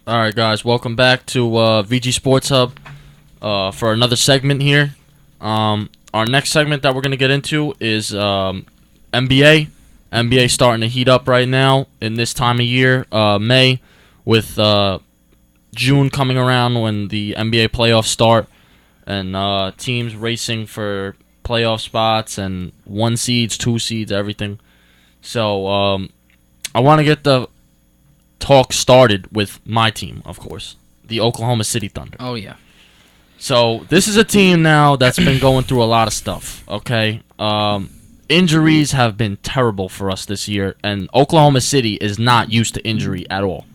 All right, guys, welcome back to VGSportsHub for another segment here. Our next segment that we're going to get into is NBA. NBA starting to heat up right now in this time of year, May, with June coming around when the NBA playoffs start, and teams racing for playoff spots and 1 seeds, 2 seeds, everything. So I want to get the talk started with my team, of course, the Oklahoma City Thunder. Oh, yeah. So this is a team now that's been going through a lot of stuff, okay? Injuries have been terrible for us this year, and Oklahoma City is not used to injury at all.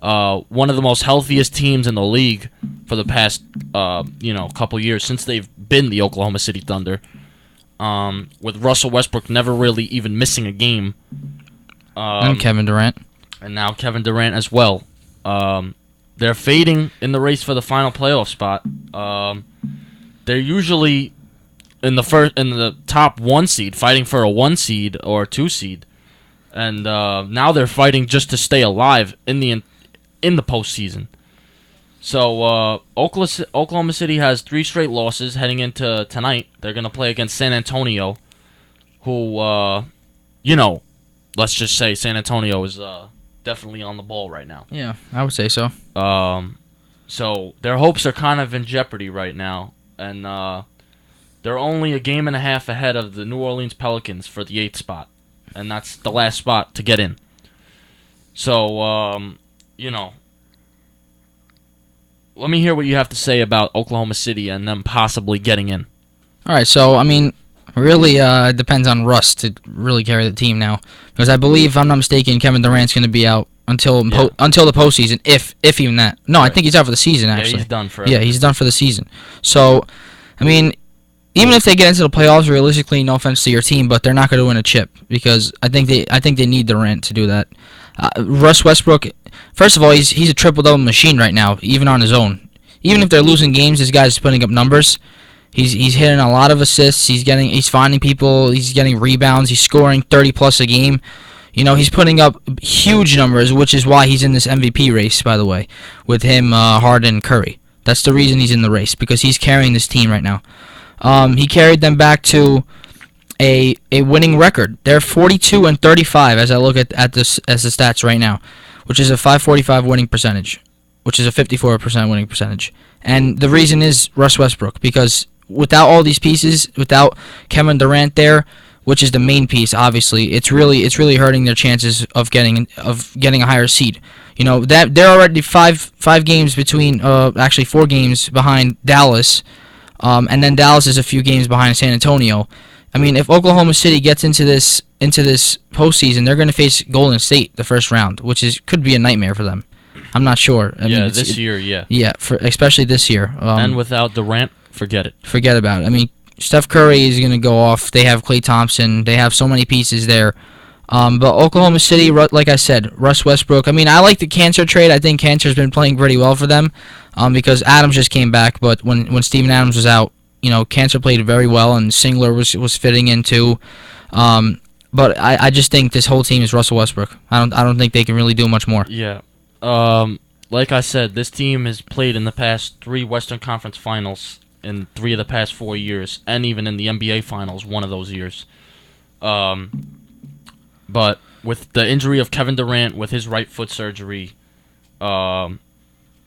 One of the most healthiest teams in the league for the past, couple years since they've been the Oklahoma City Thunder, with Russell Westbrook never really even missing a game. And Kevin Durant. And now Kevin Durant as well. They're fading in the race for the final playoff spot. They're usually in the top 1 seed, fighting for a 1 seed or a 2 seed, and now they're fighting just to stay alive in the postseason. So Oklahoma City has 3 straight losses heading into tonight. They're gonna play against San Antonio, who let's just say San Antonio is definitely on the ball right now. Yeah, I would say so. So their hopes are kind of in jeopardy right now, and they're only a game and a half ahead of the New Orleans Pelicans for the 8th spot, and that's the last spot to get in. So, let me hear what you have to say about Oklahoma City and them possibly getting in. All right, so, really it depends on Russ to really carry the team now. Because I believe, if I'm not mistaken, Kevin Durant's going to be out until the postseason, if even that. No, right. I think he's out for the season, actually. Yeah, he's done for he's done for the season. So, even if they get into the playoffs, realistically, no offense to your team, but they're not going to win a chip because I think they need Durant to do that. Russ Westbrook, first of all, he's a triple-double machine right now, even on his own. Even if they're losing games, this guy's putting up numbers. He's hitting a lot of assists. He's finding people. He's getting rebounds. He's scoring 30+ a game. He's putting up huge numbers, which is why he's in this MVP race, by the way, with him, Harden, and Curry. That's the reason he's in the race, because he's carrying this team right now. He carried them back to a winning record. They're 42-35 as I look at the stats right now, which is a .545 winning percentage, which is a 54% winning percentage. And the reason is Russ Westbrook, because without all these pieces, without Kevin Durant there, which is the main piece, obviously, it's really hurting their chances of getting a higher seed. That they're already five games between, actually 4 games behind Dallas, and then Dallas is a few games behind San Antonio. If Oklahoma City gets into this postseason, they're going to face Golden State the first round, which could be a nightmare for them. I'm not sure. This year. Yeah, especially this year. And without Durant, forget it. Forget about it. Steph Curry is going to go off. They have Klay Thompson. They have so many pieces there. But Oklahoma City, like I said, Russ Westbrook. I like the Cancer trade. I think Cancer's been playing pretty well for them because Adams just came back. But when Steven Adams was out, Cancer played very well, and Singler was fitting in too. But I just think this whole team is Russell Westbrook. I don't think they can really do much more. Yeah. Like I said, this team has played in the past 3 Western Conference Finals in 3 of the past 4 years, and even in the NBA Finals 1 of those years. But with the injury of Kevin Durant with his right foot surgery, Serge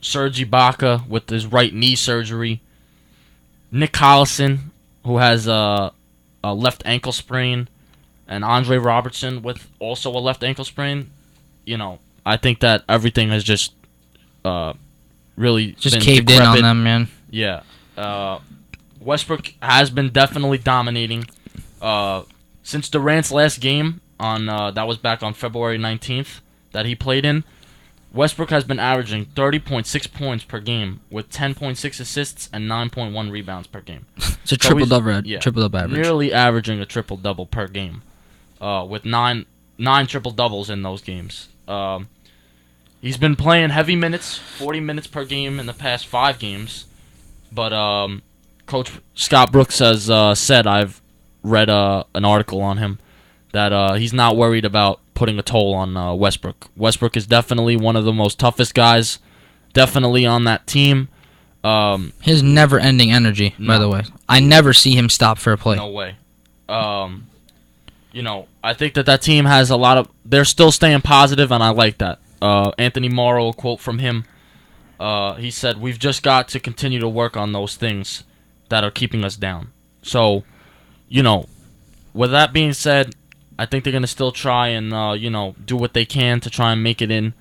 Ibaka with his right knee surgery, Nick Collison, who has a left ankle sprain, and Andre Robertson with also a left ankle sprain, I think that everything has just really just been caved decrepit. In on them, man. Yeah. Westbrook has been definitely dominating. Since Durant's last game, that was back on February 19th that he played in, Westbrook has been averaging 30.6 points per game with 10.6 assists and 9.1 rebounds per game. It's a triple-double average. Nearly averaging a triple-double per game with nine triple-doubles in those games. He's been playing heavy minutes, 40 minutes per game in the past 5 games. But Coach Scott Brooks has said, I've read an article on him, that he's not worried about putting a toll on Westbrook. Westbrook is definitely one of the most toughest guys definitely on that team. His never-ending energy, by the way. I never see him stop for a play. No way. I think that team has a lot of. They're still staying positive, and I like that. Anthony Morrow, a quote from him. He said, "We've just got to continue to work on those things that are keeping us down." So, with that being said, I think they're gonna still try and do what they can to try and make it in.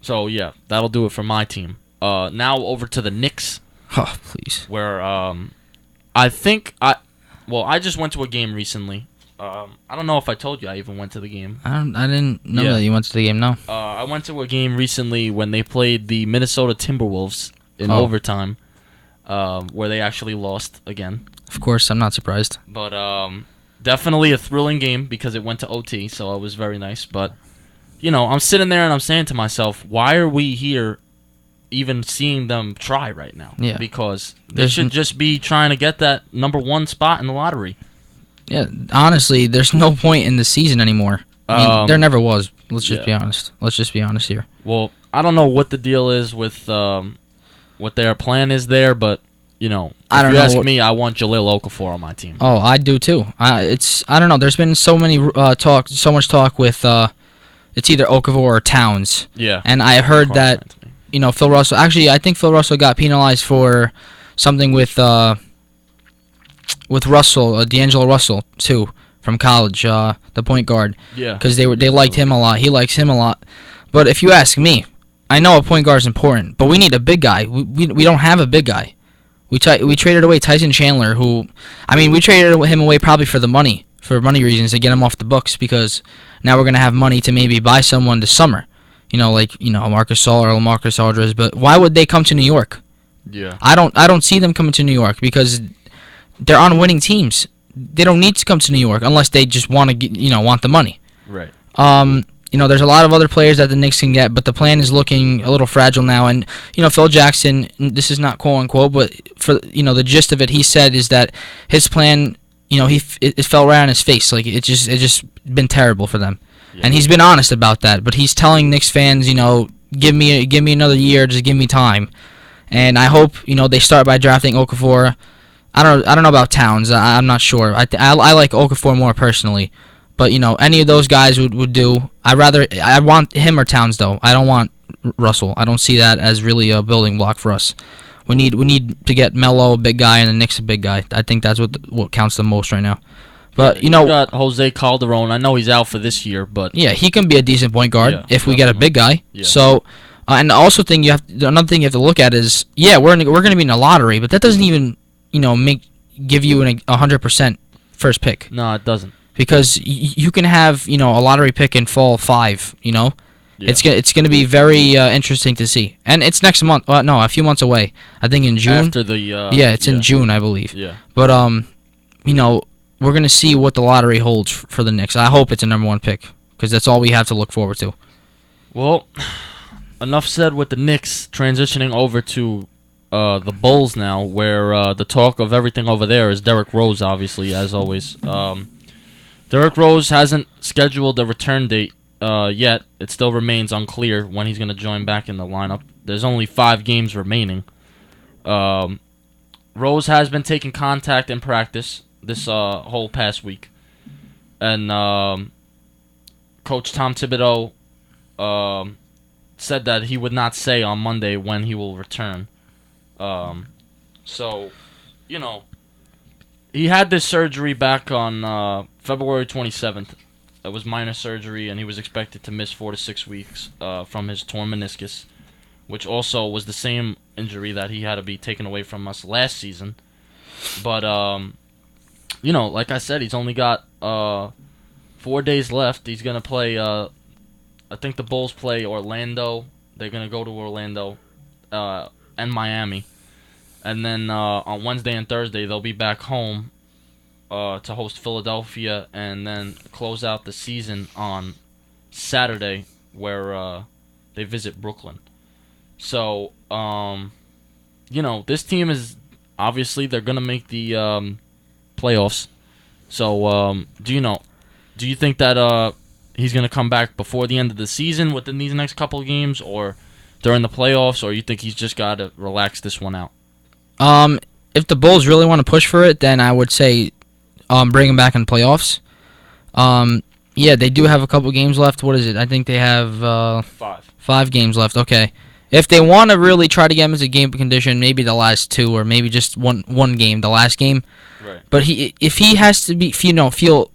So yeah, that'll do it for my team. Now over to the Knicks. Oh, please. Where I just went to a game recently. I don't know if I told you I even went to the game. I didn't know that you went to the game. No. I went to a game recently when they played the Minnesota Timberwolves in overtime, where they actually lost again. Of course, I'm not surprised. But definitely a thrilling game because it went to OT, so it was very nice. But I'm sitting there and I'm saying to myself, why are we here even seeing them try right now? Yeah. Because they should just be trying to get that number 1 spot in the lottery. Yeah, honestly, there's no point in the season anymore. I mean, there never was. Let's just be honest. Let's just be honest here. Well, I don't know what the deal is with what their plan is there, but if you ask me, I want Jahlil Okafor on my team. Oh, I do too. I don't know. There's been so much talk with it's either Okafor or Towns. Yeah. And I heard that Phil Russell. Actually, I think Phil Russell got penalized for something with Russell, D'Angelo Russell too, from college, the point guard. Yeah. Because they liked him a lot. He likes him a lot. But if you ask me, I know a point guard is important, but we need a big guy. We don't have a big guy. We traded away Tyson Chandler, we traded him away probably for money reasons to get him off the books, because now we're gonna have money to maybe buy someone this summer. Marcus Gasol or LaMarcus Aldridge. But why would they come to New York? Yeah. I don't see them coming to New York because they're on winning teams. They don't need to come to New York unless they just want to want the money. Right. There's a lot of other players that the Knicks can get, but the plan is looking a little fragile now. And Phil Jackson, this is not quote unquote, but for the gist of it, he said is that his plan, it fell right on his face. Like it just been terrible for them. Yeah. And he's been honest about that. But he's telling Knicks fans, give me another year, just give me time. And I hope they start by drafting Okafor. I don't know about Towns. I'm not sure. I like Okafor more personally. But any of those guys would do. I want him or Towns though. I don't want Russell. I don't see that as really a building block for us. We need to get Melo, a big guy, and the Knicks a big guy. I think that's what counts the most right now. But you got Jose Calderon. I know he's out for this year, but yeah, he can be a decent point guard if we get a big guy. Yeah. So, and also another thing you have to look at is we're going to be in a lottery, but that doesn't even give you 100% first pick. No, it doesn't. Because you can have a lottery pick in fall 5. Yeah. It's going to be very interesting to see, and it's next month. A few months away. I think in June. After the it's in June, I believe. Yeah. But we're going to see what the lottery holds for the Knicks. I hope it's a number 1 pick, because that's all we have to look forward to. Well, enough said with the Knicks. Transitioning over to the Bulls now, where the talk of everything over there is Derrick Rose, obviously, as always. Derrick Rose hasn't scheduled a return date yet. It still remains unclear when he's going to join back in the lineup. There's only 5 games remaining. Rose has been taking contact in practice this whole past week. And Coach Tom Thibodeau said that he would not say on Monday when he will return. He had this surgery back on February 27th. It was minor surgery, and he was expected to miss 4 to 6 weeks from his torn meniscus, which also was the same injury that he had to be taken away from us last season. But, like I said, he's only got 4 days left. He's going to play, I think the Bulls play Orlando. They're going to go to Orlando and Miami. And then on Wednesday and Thursday, they'll be back home to host Philadelphia, and then close out the season on Saturday, where they visit Brooklyn. So, this team is obviously they're gonna make the playoffs. So, do you think that he's going to come back before the end of the season within these next couple of games, or during the playoffs, or you think he's just got to relax this one out? If the Bulls really want to push for it, then I would say bring him back in the playoffs. Yeah, they do have a couple games left. What is it? I think they have 5 games left. Okay. If they want to really try to get him into game condition, maybe the last 2 or maybe just one game, the last game. Right. But if he has to be feel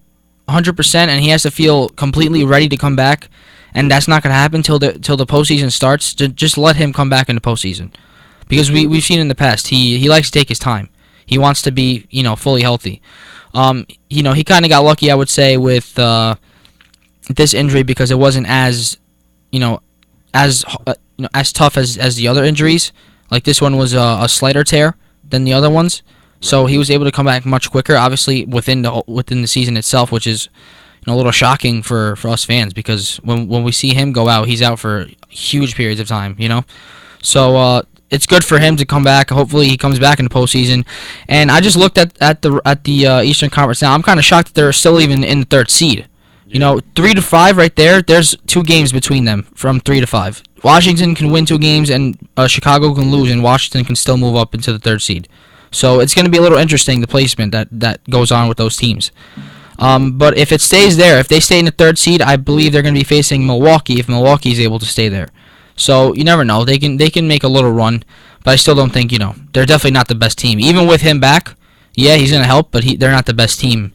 100% and he has to feel completely ready to come back, and that's not going to happen till the postseason starts, just let him come back in the postseason. Because we've seen in the past, he likes to take his time. He wants to be, fully healthy. He kind of got lucky, I would say, with this injury because it wasn't as tough as the other injuries. Like this one was a slighter tear than the other ones, so he was able to come back much quicker. Obviously within the season itself, which is a little shocking for us fans because when we see him go out, he's out for huge periods of time. So it's good for him to come back. Hopefully he comes back in the postseason. And I just looked at the Eastern Conference now. I'm kind of shocked that they're still even in the 3rd seed. 3 to 5 right there. There's 2 games between them from 3 to 5. Washington can win 2 games, and Chicago can lose, and Washington can still move up into the 3rd seed. So it's going to be a little interesting, the placement that goes on with those teams. But if it stays there, if they stay in the 3rd seed, I believe they're going to be facing Milwaukee if Milwaukee is able to stay there. So you never know. They can make a little run, but I still don't think they're definitely not the best team. Even with him back, yeah, he's going to help, but they're not the best team.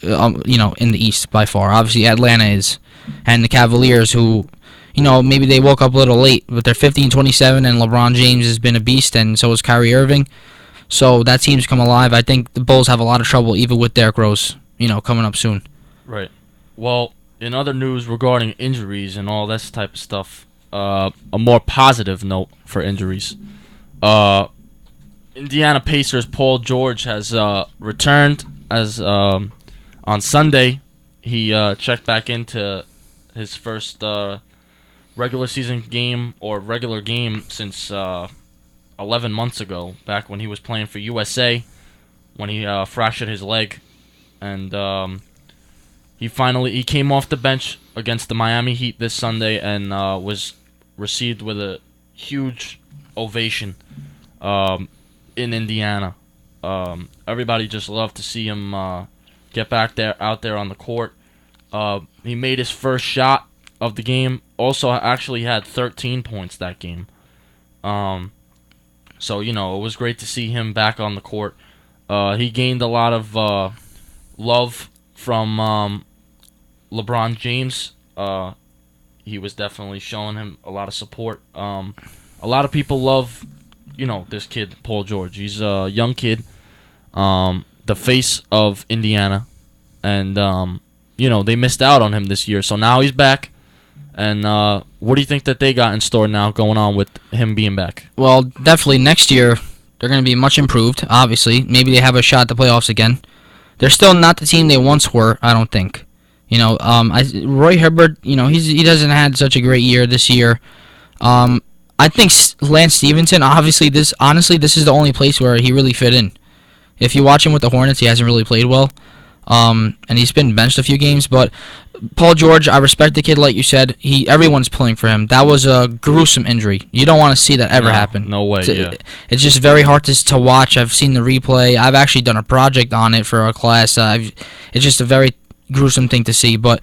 In the East by far. Obviously, Atlanta is, and the Cavaliers, who, maybe they woke up a little late, but they're 15-27, and LeBron James has been a beast, and so is Kyrie Irving. So that team's come alive. I think the Bulls have a lot of trouble, even with Derrick Rose, coming up soon. Right. Well, in other news regarding injuries and all this type of stuff, a more positive note for injuries. Indiana Pacers Paul George has returned as on Sunday. He checked back into his first regular season game or regular game since 11 months ago, back when he was playing for USA, when he fractured his leg. And he came off the bench against the Miami Heat this Sunday and was received with a huge ovation in Indiana. Everybody just loved to see him get out there on the court. He made his first shot of the game. Also, actually had 13 points that game. So it was great to see him back on the court. He gained a lot of love from LeBron James. He was definitely showing him a lot of support. A lot of people love, this kid Paul George. He's a young kid. The face of Indiana, and they missed out on him this year. So now he's back, and what do you think that they got in store now going on with him being back? Well, definitely next year they're going to be much improved. Obviously, maybe they have a shot at the playoffs again. They're still not the team they once were, I don't think. Roy Hibbert, he doesn't had such a great year this year. I think Lance Stevenson, honestly, this is the only place where he really fit in. If you watch him with the Hornets, he hasn't really played well, and he's been benched a few games. But Paul George, I respect the kid, like you said. Everyone's pulling for him. That was a gruesome injury. You don't want to see that ever happen. No way. It's just very hard to watch. I've seen the replay. I've actually done a project on it for a class. It's just a very gruesome thing to see. But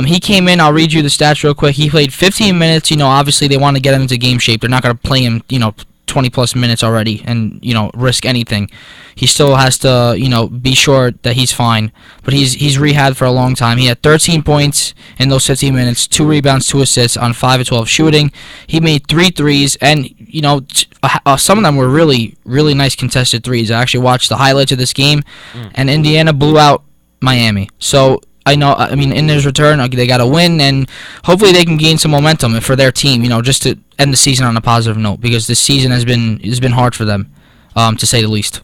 he came in. I'll read you the stats real quick. He played 15 minutes. Obviously they want to get him into game shape. They're not going to play him, 20-plus minutes already and, risk anything. He still has to, be sure that he's fine. But he's rehabbed for a long time. He had 13 points in those 15 minutes, 2 rebounds, 2 assists on 5 of 12 shooting. He made 3 threes, and, some of them were really, really nice contested threes. I actually watched the highlights of this game, and Indiana blew out Miami. So in his return, they got to win, and hopefully they can gain some momentum for their team, just to end the season on a positive note, because this season has been hard for them, to say the least.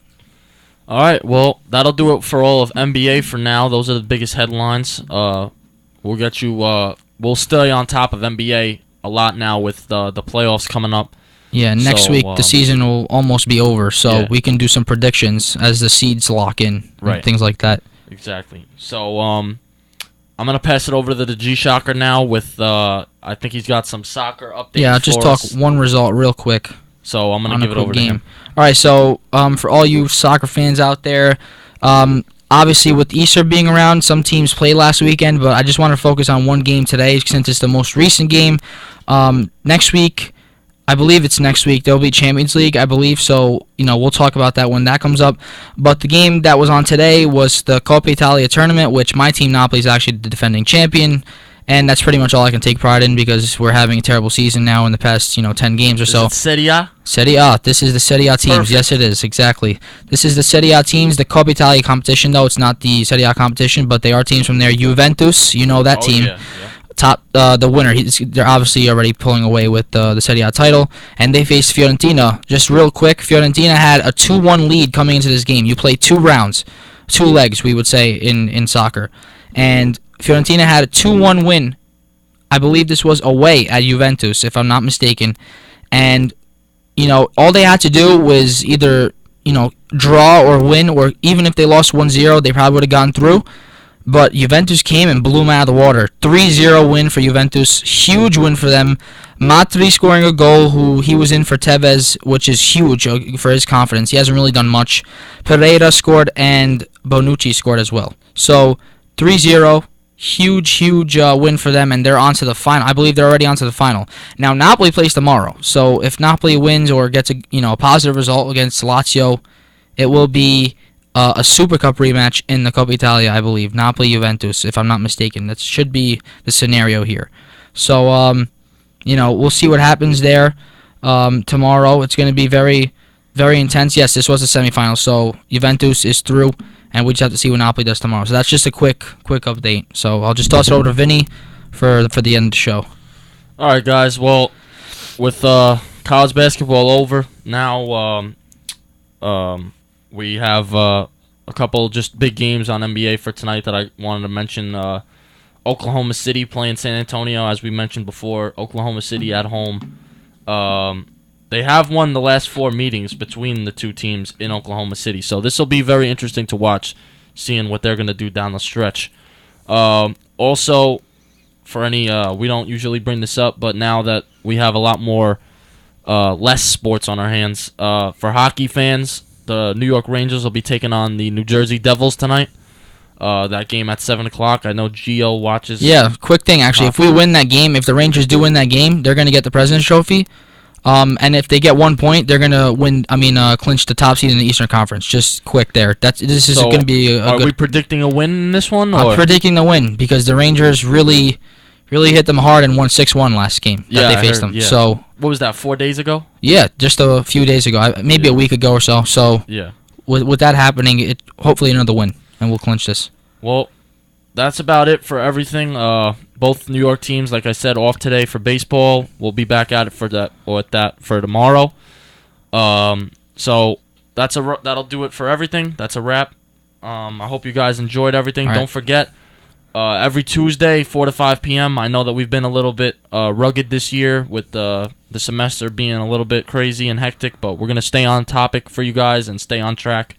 All right, well, that'll do it for all of NBA for now. Those are the biggest headlines. We'll get you. We'll stay on top of NBA a lot now with the playoffs coming up. Yeah, next week the season will almost be over, so we can do some predictions as the seeds lock in, and things like that. Exactly. So I'm I'm gonna pass it over to the G Shocker now. With I think he's got some soccer updates. Yeah, I'll just for talk us. one result real quick. So I'm gonna on give a it quick over to him. All right, so for all you soccer fans out there, obviously with Easter being around, some teams played last weekend, but I just want to focus on one game today since it's the most recent game. Next week, I believe it's next week, there'll be Champions League, I believe, so we'll talk about that when that comes up. But the game that was on today was the Coppa Italia tournament, which my team Napoli is actually the defending champion. And that's pretty much all I can take pride in because we're having a terrible season now in the past, 10 games or so. Is it Serie A? Serie A. This is the Serie A teams. Perfect. Yes, it is. Exactly. This is the Serie A teams. The Coppa Italia competition, though. It's not the Serie A competition, but they are teams from there. Juventus, you know that team. Yeah. Top, the winner. They're obviously already pulling away with the Serie A title. And they face Fiorentina. Just real quick, Fiorentina had a 2-1 lead coming into this game. You play 2 rounds. 2 legs, we would say, in soccer. And Fiorentina had a 2-1 win. I believe this was away at Juventus, if I'm not mistaken. And, all they had to do was either, draw or win, or even if they lost 1-0, they probably would have gone through. But Juventus came and blew them out of the water. 3-0 win for Juventus. Huge win for them. Matri scoring a goal, who he was in for Tevez, which is huge for his confidence. He hasn't really done much. Pereira scored, and Bonucci scored as well. So, 3-0. Huge win for them, and they're on to the final. I believe they're already on to the final. Now, Napoli plays tomorrow, so if Napoli wins or gets a positive result against Lazio, it will be a Super Cup rematch in the Coppa Italia, I believe. Napoli-Juventus, if I'm not mistaken. That should be the scenario here. So, we'll see what happens there tomorrow. It's going to be very, very intense. Yes, this was the semifinal, so Juventus is through. And we just have to see what Napoli does tomorrow. So that's just a quick update. So I'll just toss it over to Vinny for the end of the show. All right, guys. Well, with college basketball over now, we have a couple just big games on NBA for tonight that I wanted to mention. Oklahoma City playing San Antonio, as we mentioned before. Oklahoma City at home. They have won the last 4 meetings between the two teams in Oklahoma City, so this will be very interesting to watch, seeing what they're going to do down the stretch. Also, for any, we don't usually bring this up, but now that we have a lot more, less sports on our hands, for hockey fans, the New York Rangers will be taking on the New Jersey Devils tonight. That game at 7 o'clock. I know Gio watches. Yeah, quick thing, actually. If we win that game, if the Rangers do win that game, they're going to get the President's Trophy. And if they get 1 point, they're gonna clinch the top seed in the Eastern Conference. Just quick there. This is going to be a are good. we predicting a win in this one? I'm predicting the win because the Rangers really hit them hard and won 6-1 last game that they faced them. Yeah. So what was that? 4 days ago? Yeah, just a few days ago, maybe a week ago or so. So yeah, with that happening, hopefully another win and we'll clinch this. Well, that's about it for everything. Both New York teams, like I said, off today for baseball. We'll be back at it for tomorrow. So that'll do it for everything. That's a wrap. I hope you guys enjoyed everything. All right. Don't forget, every Tuesday, 4 to 5 p.m. I know that we've been a little bit rugged this year with the semester being a little bit crazy and hectic, but we're going to stay on topic for you guys and stay on track.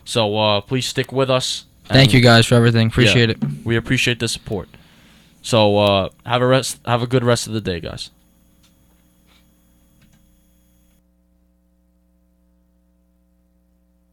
So please stick with us. Thank you guys for everything. Appreciate it. We appreciate the support. So have a good rest of the day, guys.